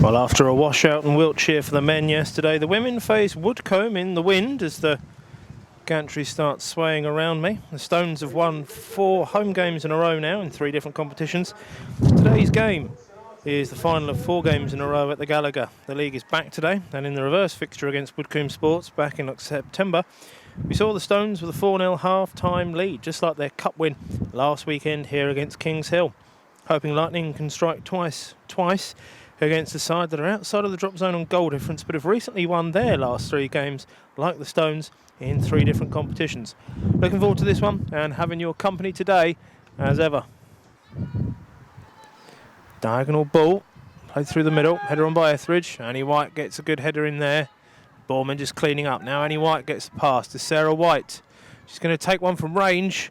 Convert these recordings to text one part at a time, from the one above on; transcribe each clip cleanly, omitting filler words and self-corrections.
Well, after a washout in Wiltshire for the men yesterday, the women face Woodcoombe in the wind as the gantry starts swaying around me. The Stones have won 4 home games in a row now in 3 different competitions. Today's game is the final of 4 games in a row at the Gallagher. The league is back today, and in the reverse fixture against Woodcoombe Sports back in September, we saw the Stones with a 4-0 half-time lead, just like their cup win last weekend here against Kings Hill. Hoping Lightning can strike twice against a side that are outside of the drop zone on goal difference, but have recently won their last 3 games, like the Stones, in 3 different competitions. Looking forward to this one and having your company today, as ever. Diagonal ball, played through the middle, header on by Etheridge. Annie White gets a good header in there. Ballman just cleaning up. Now Annie White gets the pass to Sarah White. She's going to take one from range.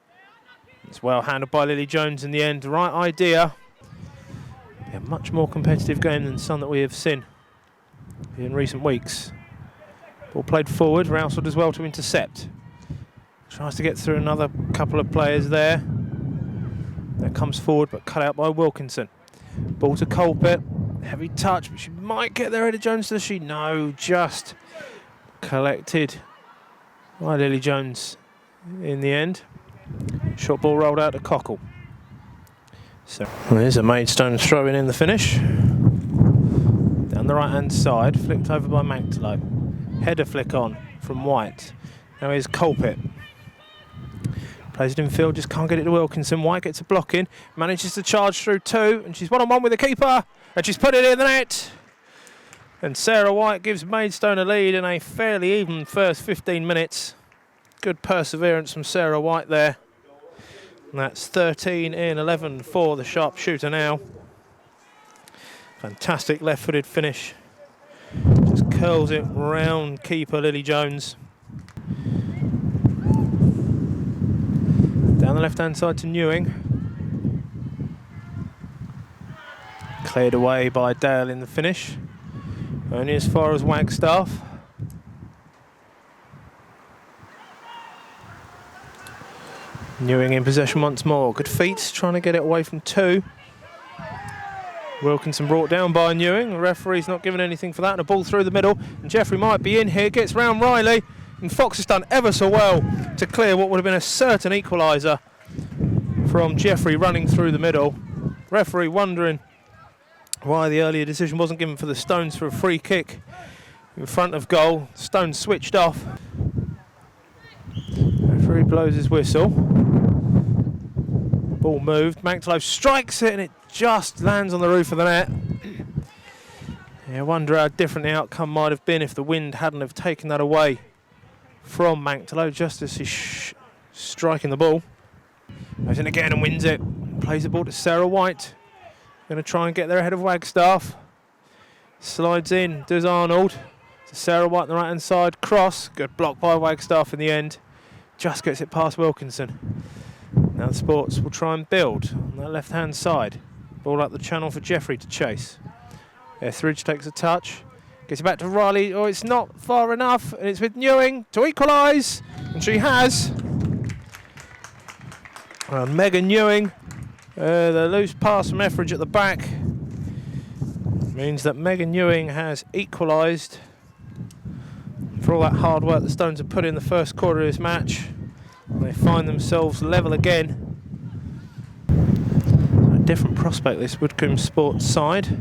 It's well handled by Lily Jones in the end. The right idea. A much more competitive game than some that we have seen in recent weeks. Ball played forward, Rousel does well to intercept. Tries to get through another couple of players there. That comes forward but cut out by Wilkinson. Ball to Colpett, heavy touch, but she might get there. Lily Jones, does she? No, just collected by Lily Jones in the end. Short ball rolled out to Cockle. So there's a Maidstone throwing in the finish. Down the right hand side, flicked over by Magdalow. Header flick on from White. Now here's Colpett. Plays it in field, just can't get it to Wilkinson. White gets a block in, manages to charge through 2, and she's 1-on-1 with the keeper, and she's put it in the net. And Sarah White gives Maidstone a lead in a fairly even first 15 minutes. Good perseverance from Sarah White there. And that's 13 in 11 for the sharpshooter now. Fantastic left-footed finish. Just curls it round keeper Lily Jones. Down the left-hand side to Newing. Cleared away by Dale in the finish. Only as far as Wagstaff. Newing in possession once more. Good feet, trying to get it away from 2. Wilkinson brought down by Newing. The referee's not giving anything for that. And a ball through the middle. And Jeffrey might be in here. Gets round Riley. And Fox has done ever so well to clear what would have been a certain equaliser from Jeffrey running through the middle. Referee wondering why the earlier decision wasn't given for the Stones for a free kick in front of goal. Stones switched off. Referee blows his whistle. Ball moved. Magdalow strikes it and it just lands on the roof of the net. I wonder how different the outcome might have been if the wind hadn't have taken that away from Magdalow just as he's striking the ball. Goes in again and wins it. Plays the ball to Sarah White. Going to try and get there ahead of Wagstaff. Slides in, does Arnold. To Sarah White on the right hand side. Cross. Good block by Wagstaff in the end. Just gets it past Wilkinson. Now the Sports will try and build on that left hand side. Ball up the channel for Jeffrey to chase. Etheridge takes a touch. Gets it back to Riley. Oh, it's not far enough. And it's with Newing to equalise. And she has. Megan Newing. The loose pass from Etheridge at the back means that Megan Newing has equalised. For all that hard work the Stones have put in the first quarter of this match, they find themselves level again. A different prospect, this Woodcoombe Sports side.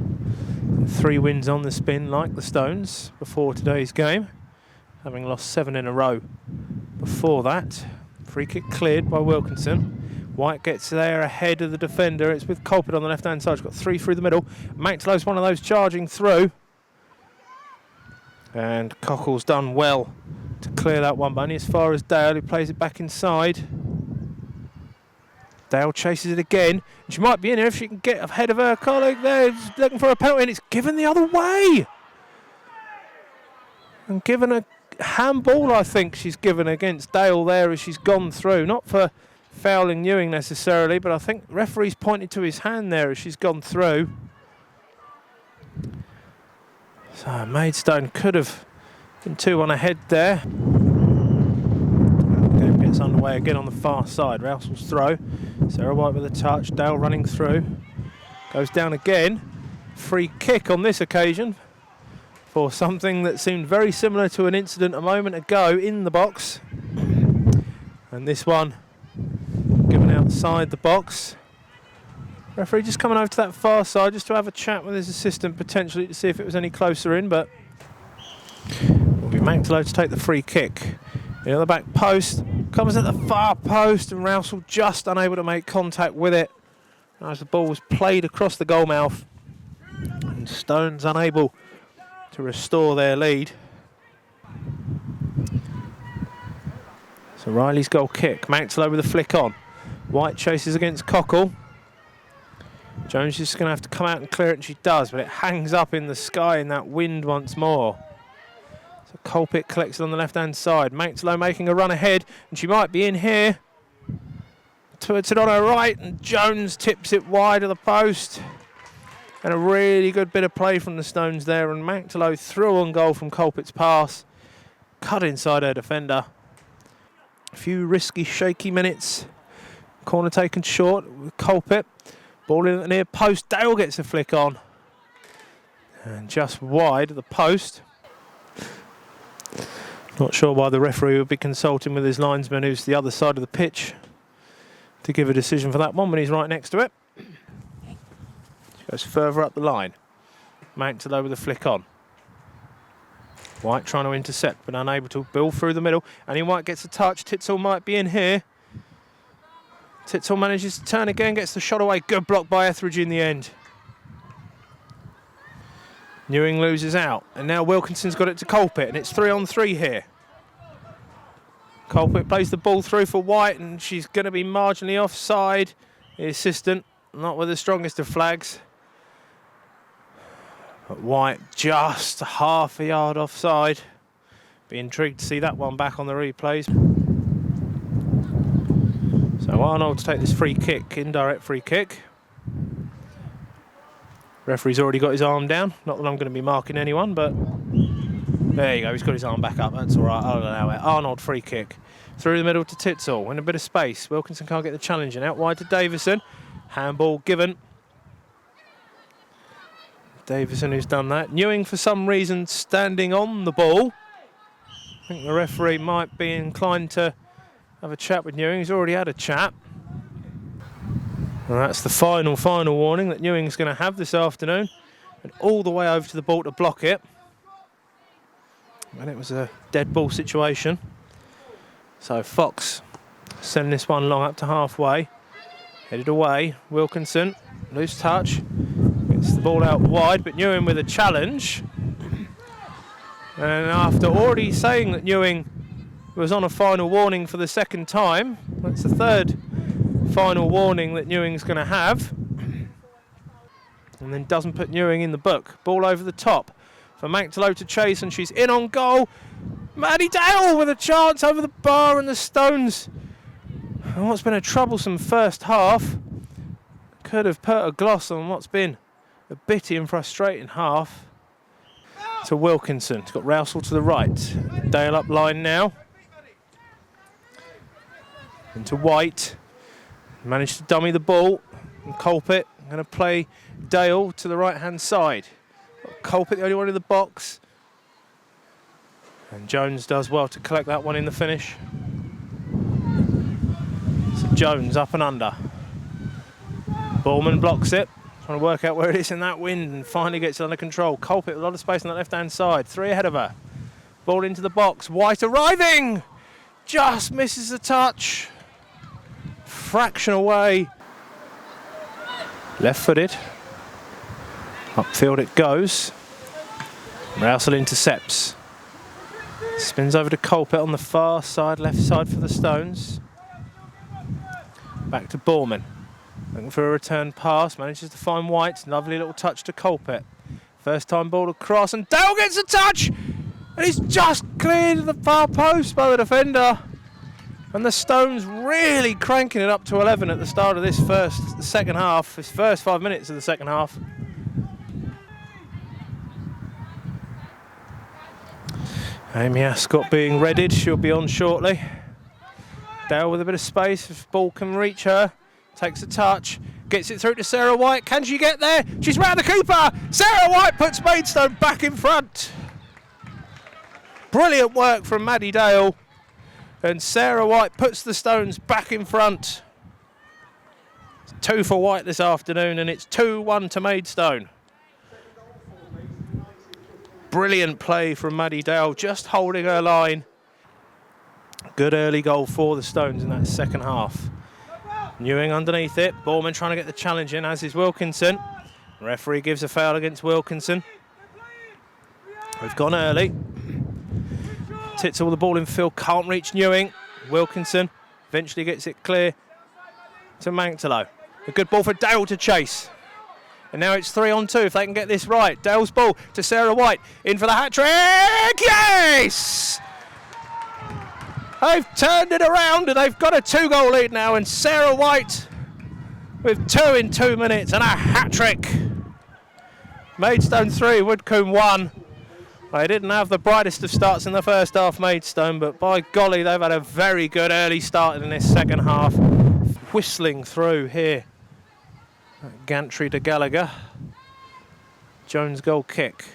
3 wins on the spin like the Stones before today's game, having lost 7 in a row before that. Free kick cleared by Wilkinson. White gets there ahead of the defender. It's with Colpett on the left-hand side. She's got 3 through the middle. Magdalow's one of those charging through. And Cockle's done well to clear that one, but only as far as Dale, who plays it back inside. Dale chases it again. And she might be in here if she can get ahead of her colleague there. She's looking for a penalty, and it's given the other way. And given a handball, I think she's given against Dale there as she's gone through. Not for fouling Newing necessarily, but I think the referee's pointed to his hand there as she's gone through. So Maidstone could have been 2-1 ahead there. The game gets underway again on the far side. Rousel's throw. Sarah White with a touch. Dale running through. Goes down again. free kick on this occasion for something that seemed very similar to an incident a moment ago in the box. And this one given outside the box. Referee just coming over to that far side just to have a chat with his assistant potentially to see if it was any closer in, but will be Manktelow to take the free kick. The other back post comes at the far post and Rousel just unable to make contact with it as the ball was played across the goal mouth, and Stones unable to restore their lead. So Riley's goal kick. Manktelow with a flick on. White chases against Cockle. Jones is just going to have to come out and clear it, and she does, but it hangs up in the sky in that wind once more. So Colpitt collects it on the left-hand side. Manktelow making a run ahead, and she might be in here. Puts it on her right, and Jones tips it wide of the post. And a really good bit of play from the Stones there, and Manktelow through on goal from Colpitt's pass. Cut inside her defender. A few risky, shaky minutes. Corner taken short with Colpitt. Ball in at the near post. Dale gets a flick on. And just wide of the post. Not sure why the referee would be consulting with his linesman, who's the other side of the pitch, to give a decision for that one when he's right next to it. Goes further up the line. Manktelow with a flick on. White trying to intercept but unable to. Bill through the middle. And White gets a touch. Titsall might be in here. Titsall manages to turn again, gets the shot away. Good block by Etheridge in the end. Newing loses out. And now Wilkinson's got it to Colpitt, and it's 3-on-3 here. Colpitt plays the ball through for White, and she's going to be marginally offside. The assistant, not with the strongest of flags. But White just half a yard offside. Be intrigued to see that one back on the replays. So Arnold to take this free kick, indirect free kick. Referee's already got his arm down. Not that I'm going to be marking anyone, but there you go. He's got his arm back up. That's all right. I'll allow it. Arnold free kick. Through the middle to Titsall. In a bit of space. Wilkinson can't get the challenge in. Out wide to Davison. Handball given. Davison who's done that. Newing for some reason standing on the ball. I think the referee might be inclined to have a chat with Newing. He's already had a chat. And that's the final warning that Newing's going to have this afternoon. And all the way over to the ball to block it. And it was a dead ball situation. So Fox sending this one long up to halfway. Headed away. Wilkinson, loose touch. Gets the ball out wide, but Newing with a challenge. And after already saying that Newing was on a final warning for the second time, that's the third final warning that Newing's going to have. And then doesn't put Newing in the book. Ball over the top for Manktelow to chase, and she's in on goal. Maddie Dale with a chance over the bar, and the Stones, and what's been a troublesome first half, could have put a gloss on what's been a bitty and frustrating half. To Wilkinson. He's got Rousel to the right. Dale up line now. And to White. Managed to dummy the ball. And Colpitt going to play Dale to the right-hand side. Colpitt the only one in the box. And Jones does well to collect that one in the finish. So Jones up and under. Ballman blocks it. Trying to work out where it is in that wind and finally gets it under control. Colpitt with a lot of space on the left-hand side. 3 ahead of her. Ball into the box. White arriving! Just misses the touch. Fraction away. Left-footed. Upfield it goes. Rousel intercepts. Spins over to Colpitt on the far side, left side for the Stones. Back to Borman. Looking for a return pass, manages to find White. Lovely little touch to Colpitt. First time ball across, and Dale gets a touch! And he's just cleared the far post by the defender. And the Stones really cranking it up to 11 at the start of this second half, this first 5 minutes of the second half. Amy Ascot being readied, she'll be on shortly. Dale with a bit of space, if ball can reach her. Takes a touch, Gets it through to Sarah White. Can she get there? She's round the keeper. Sarah White puts Maidstone back in front. Brilliant work from Maddie Dale. And Sarah White puts the Stones back in front. It's 2 for White this afternoon, and it's 2-1 to Maidstone. Brilliant play from Maddie Dale, just holding her line. Good early goal for the Stones in that second half. Newing underneath it. Borman trying to get the challenge in, as is Wilkinson. Referee gives a foul against Wilkinson. We've gone early. Tits all the ball in field, can't reach Newing. Wilkinson eventually gets it clear to Mangtalo. A good ball for Dale to chase. And now it's 3-on-2 if they can get this right. Dale's ball to Sarah White. In for the hat-trick. Yes! They've turned it around and they've got a 2-goal lead now, and Sarah White with 2 in 2 minutes and a hat-trick. Maidstone 3, Woodcoombe 1. They didn't have the brightest of starts in the first half, Maidstone, but by golly, they've had a very good early start in this second half. Whistling through here. Gantry to Gallagher. Jones' goal kick.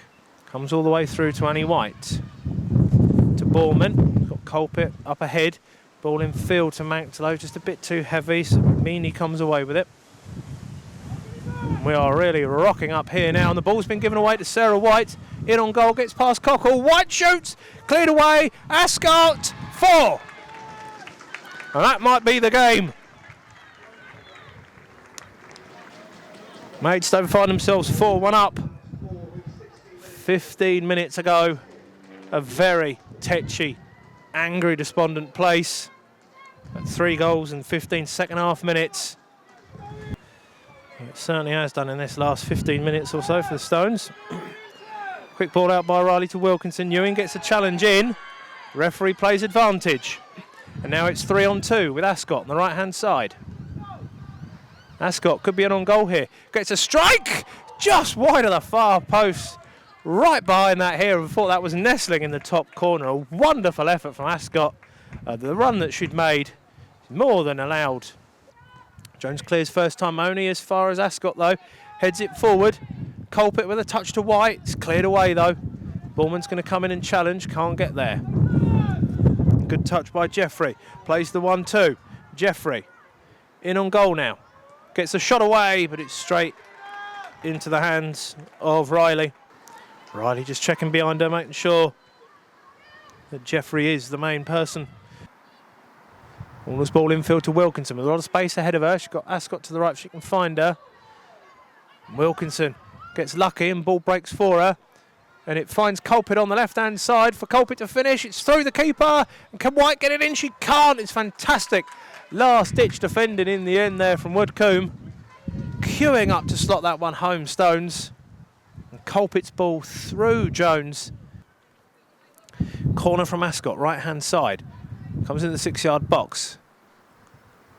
Comes all the way through to Annie White. To Borman. Colpit up ahead, ball in field to Mangtalo, just a bit too heavy, so Meany comes away with it. We are really rocking up here now, and the ball's been given away to Sarah White. In on goal, gets past Cockle, White shoots, cleared away, Ascot, 4. And that might be the game. Maidstone find themselves 4-1 up. 15 minutes ago, a very tetchy, angry, despondent place. At 3 goals in 15 second half minutes. It certainly has done in this last 15 minutes or so for the Stones. Quick ball out by Riley to Wilkinson. Ewing gets a challenge in. Referee plays advantage. And now it's 3-on-2 with Ascot on the right hand side. Ascot could be an on goal here. Gets a strike just wide of the far post. Right behind that here, and thought that was nestling in the top corner. A wonderful effort from Ascot. The run that she'd made is more than allowed. Jones clears first time only as far as Ascot though. Heads it forward. Colpit with a touch to White. It's cleared away though. Ballman's going to come in and challenge. Can't get there. Good touch by Jeffrey. Plays the 1-2. Jeffrey in on goal now. Gets a shot away, but it's straight into the hands of Riley. Riley just checking behind her, making sure that Jeffrey is the main person. All this ball infield to Wilkinson with a lot of space ahead of her. She's got Ascot to the right if she can find her. Wilkinson gets lucky and ball breaks for her. And it finds Colpit on the left-hand side for Colpit to finish. It's through the keeper. And can White get it in? She can't. It's fantastic. Last-ditch defending in the end there from Woodcoombe. Queuing up to slot that one home, Stones. And Colpit's ball through Jones. Corner from Ascot, right-hand side. Comes in the 6-yard box.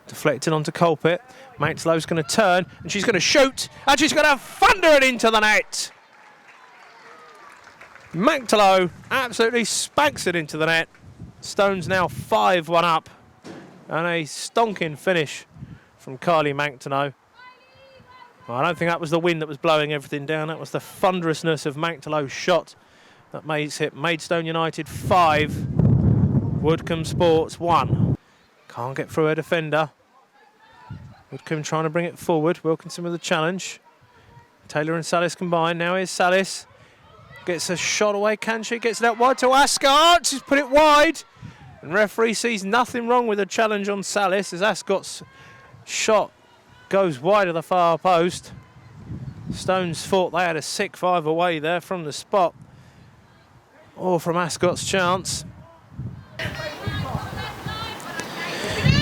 Deflected onto Colpit. Mangtalo's going to turn, and she's going to shoot, and she's going to thunder it into the net. Mangtalo absolutely spanks it into the net. Stones now 5-1 up. And a stonking finish from Kylie Mangtalo. Well, I don't think that was the wind that was blowing everything down. That was the thunderousness of Mangtalo's shot that makes it Maidstone United 5, Woodcoombe Sports 1. Can't get through her defender. Woodcoombe trying to bring it forward. Wilkinson with a challenge. Taylor and Salis combined. Now here's Salis. Gets a shot away, can she? Gets it out wide to Ascot. She's put it wide. And referee sees nothing wrong with a challenge on Salis as Ascot's shot goes wide of the far post. Stones thought they had a sick 5 away there from the spot. Or from Ascot's chance.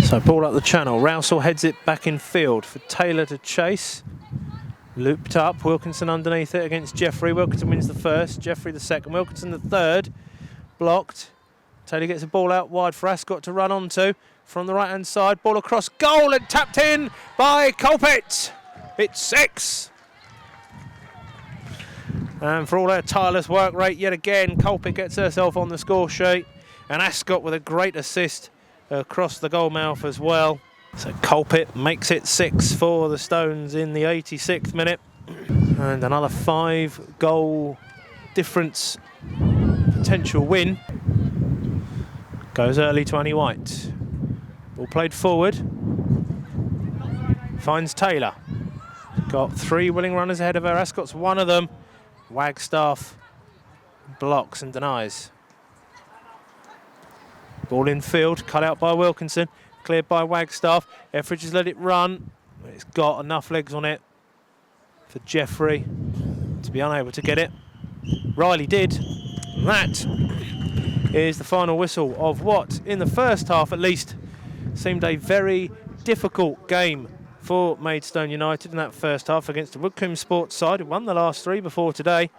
So ball up the channel. Rousel heads it back in field for Taylor to chase. Looped up, Wilkinson underneath it against Jeffrey. Wilkinson wins the first, Jeffrey the second, Wilkinson the third. Blocked. Taylor gets the ball out wide for Ascot to run onto. From the right-hand side, ball across goal and tapped in by Colpit. It's 6. And for all her tireless work rate, yet again, Colpit gets herself on the score sheet. And Ascot with a great assist across the goal mouth as well. So Colpit makes it 6 for the Stones in the 86th minute. And another 5-goal difference potential win. Goes early to Annie White. Ball played forward. Finds Taylor. Got 3 willing runners ahead of her. Ascot's one of them. Wagstaff blocks and denies. Ball in field, cut out by Wilkinson. Cleared by Wagstaff. Etheridge has let it run. It's got enough legs on it for Jeffrey to be unable to get it. Riley did. And that is the final whistle of what, in the first half at least, seemed a very difficult game for Maidstone United in that first half against the Woodcoombe Sports side, who won the last 3 before today.